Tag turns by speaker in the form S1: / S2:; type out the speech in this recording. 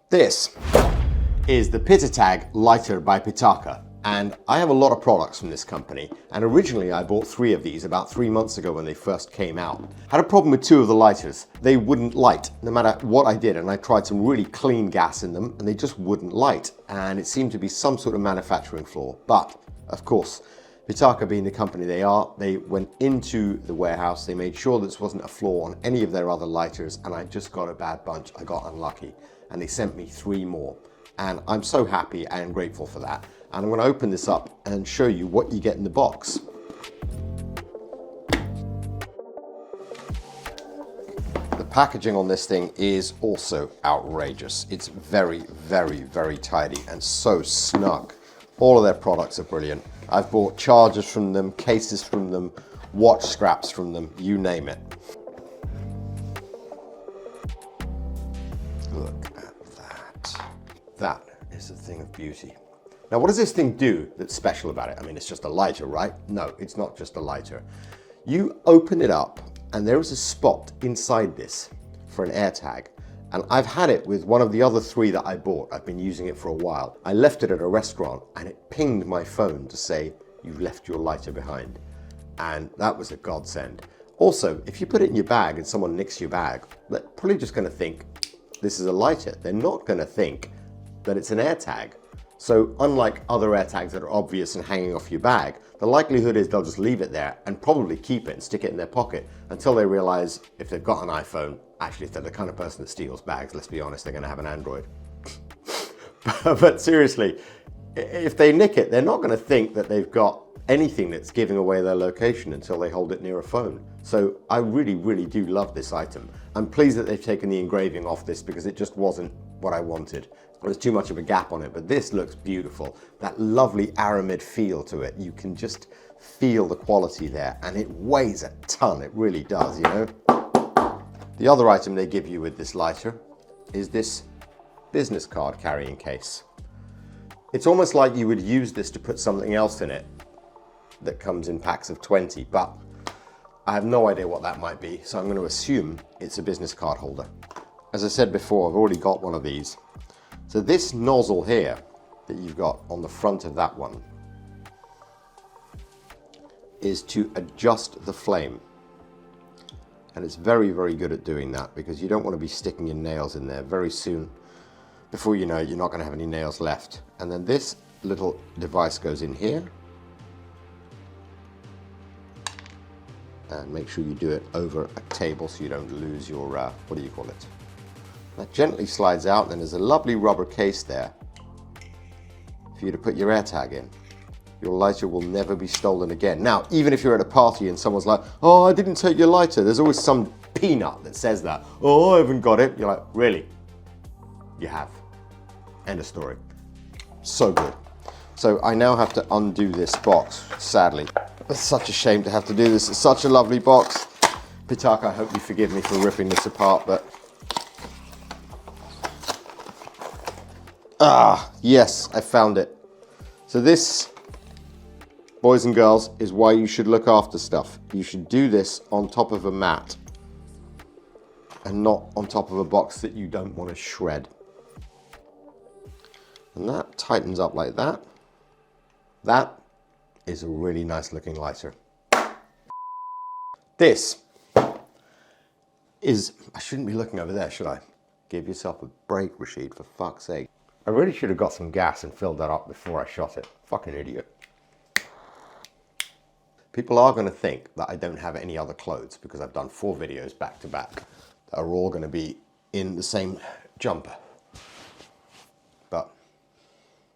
S1: This is the PITAKA lighter by PITAKA. And I have a lot of products from this company, and originally I bought 3 of these about 3 months ago when they first came out. Had a problem with 2 of the lighters. They wouldn't light, no matter what I did, and I tried some really clean gas in them, and they just wouldn't light. And it seemed to be some sort of manufacturing flaw. But, of course, PITAKA being the company they are, they went into the warehouse, they made sure this wasn't a flaw on any of their other lighters, and I just got a bad bunch. I got unlucky, and they sent me 3 more. And I'm so happy and grateful for that. And I'm going to open this up and show you what you get in the box. The packaging on this thing is also outrageous. It's very, very, very tidy and so snug. All of their products are brilliant. I've bought chargers from them, cases from them, watch scraps from them, you name it. Look at that. That is a thing of beauty. Now, what does this thing do that's special about it? I mean, it's just a lighter, right? No, it's not just a lighter. You open it up and there is a spot inside this for an AirTag. And I've had it with one of the other 3 that I bought. I've been using it for a while. I left it at a restaurant and it pinged my phone to say, you've left your lighter behind. And that was a godsend. Also, if you put it in your bag and someone nicks your bag, they're probably just gonna think, this is a lighter. They're not gonna think that it's an AirTag. So unlike other AirTags that are obvious and hanging off your bag, the likelihood is they'll just leave it there and probably keep it and stick it in their pocket until they realize, if they've got an iPhone, actually if they're the kind of person that steals bags, let's be honest, they're gonna have an Android. But seriously, if they nick it, they're not gonna think that they've got anything that's giving away their location until they hold it near a phone. So I really, really do love this item. I'm pleased that they've taken the engraving off this because it just wasn't what I wanted. There's too much of a gap on it, but this looks beautiful. That lovely aramid feel to it. You can just feel the quality there, and it weighs a ton. It really does, you know. The other item they give you with this lighter is this business card carrying case. It's almost like you would use this to put something else in it that comes in packs of 20, but I have no idea what that might be, so I'm going to assume it's a business card holder. As I said before, I've already got one of these. So this nozzle here that you've got on the front of that one is to adjust the flame. And it's very, very good at doing that because you don't want to be sticking your nails in there. Very soon, before you know it, you're not going to have any nails left. And then this little device goes in here. And make sure you do it over a table so you don't lose your, what do you call it? That gently slides out, and then there's a lovely rubber case there for you to put your AirTag in. Your lighter will never be stolen again. Now, even if you're at a party and someone's like, oh, I didn't take your lighter, there's always some peanut that says that. Oh, I haven't got it. You're like, really? You have. End of story. So good. So I now have to undo this box, sadly. It's such a shame to have to do this. It's such a lovely box. PITAKA, I hope you forgive me for ripping this apart, but yes, I found it. So this, boys and girls, is why you should look after stuff. You should do this on top of a mat and not on top of a box that you don't want to shred. And that tightens up like that. That is a really nice looking lighter. This is, I shouldn't be looking over there, should I? Give yourself a break, Rashid, for fuck's sake. I really should have got some gas and filled that up before I shot it. Fucking idiot. People are going to think that I don't have any other clothes because I've done 4 videos back to back that are all going to be in the same jumper.